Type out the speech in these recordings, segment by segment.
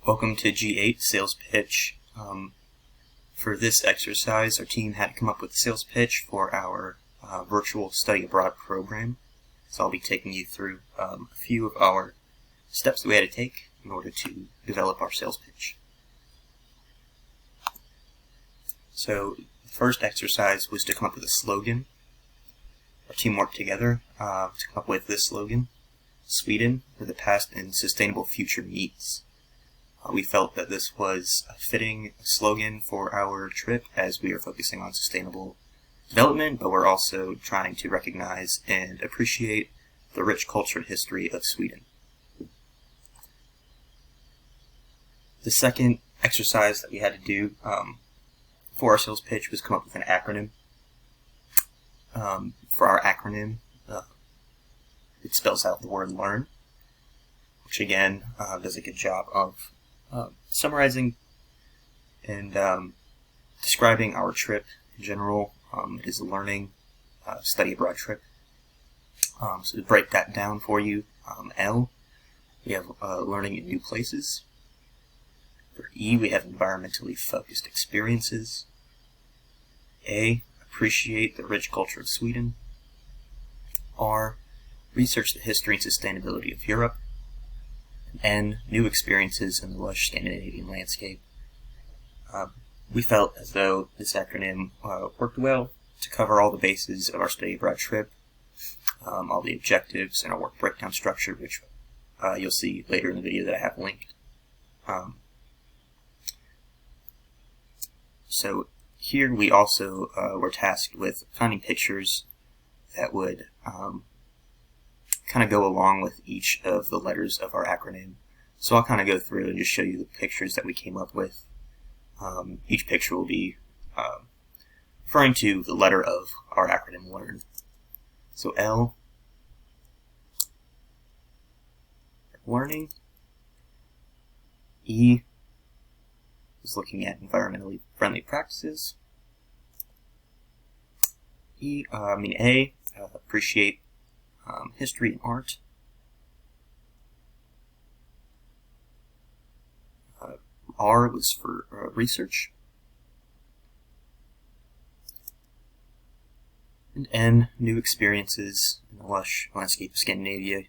Welcome to G8 Sales Pitch. For this exercise, our team had to come up with a sales pitch for our virtual study abroad program. So I'll be taking you through a few of our steps that we had to take in order to develop our sales pitch. So the first exercise was to come up with a slogan. Our team worked together to come up with this slogan: Sweden, where the past and sustainable future meets. We felt that this was a fitting slogan for our trip, as we are focusing on sustainable development, but we're also trying to recognize and appreciate the rich culture and history of Sweden. The second exercise that we had to do for our sales pitch was come up with an acronym. For our acronym, it spells out the word LEARN, which again does a good job of summarizing and describing our trip in general. It is a learning study abroad trip. So to break that down for you, L, we have learning in new places. For E, we have environmentally focused experiences. A, appreciate the rich culture of Sweden. R, research the history and sustainability of Europe. And new experiences in the lush Scandinavian landscape. We felt as though this acronym worked well to cover all the bases of our study abroad trip, all the objectives and our work breakdown structure, which you'll see later in the video that I have linked. So here we also were tasked with finding pictures that would kind of go along with each of the letters of our acronym. So I'll kind of go through and just show you the pictures that we came up with. Each picture will be referring to the letter of our acronym LEARN. So L, learning. E is looking at environmentally friendly practices. A, appreciate history and art. R was for research. And N, new experiences in the lush landscape of Scandinavia.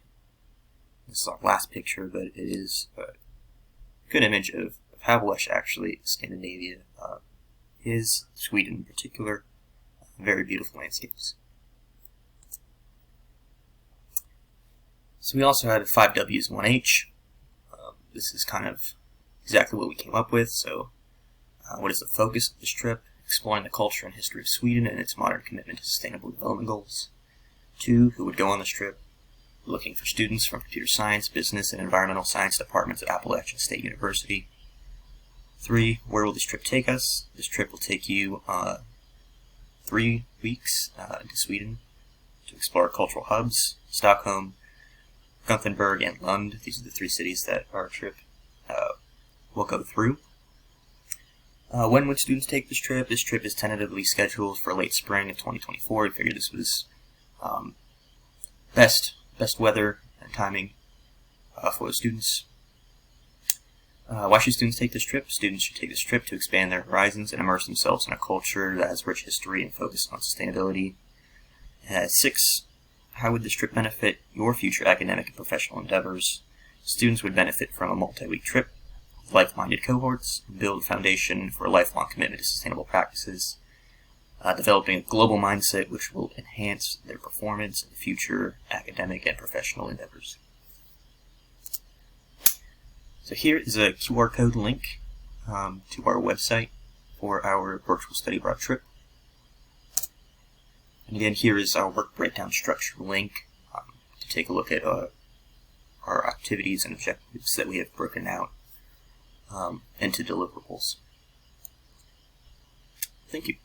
This is our last picture, but it is a good image of how lush actually Scandinavia is, Sweden in particular. Very beautiful landscapes. So we also had 5 W's, 1 H. This is kind of exactly what we came up with. So what is the focus of this trip? Exploring the culture and history of Sweden and its modern commitment to sustainable development goals. 2, who would go on this trip? Looking for students from computer science, business, and environmental science departments at Appalachian State University. 3, where will this trip take us? This trip will take you 3 weeks into Sweden to explore cultural hubs: Stockholm, Gothenburg, and Lund. These are the 3 cities that our trip will go through. When would students take this trip? This trip is tentatively scheduled for late spring of 2024. We figured this was best weather and timing for the students. Why should students take this trip? Students should take this trip to expand their horizons and immerse themselves in a culture that has rich history and focus on sustainability. 6, how would this trip benefit your future academic and professional endeavors? Students would benefit from a multi-week trip with like-minded cohorts, build a foundation for a lifelong commitment to sustainable practices, developing a global mindset which will enhance their performance in future academic and professional endeavors. So here is a QR code link to our website for our virtual study abroad trip. And again, here is our work breakdown structure link to take a look at our activities and objectives that we have broken out into deliverables. Thank you.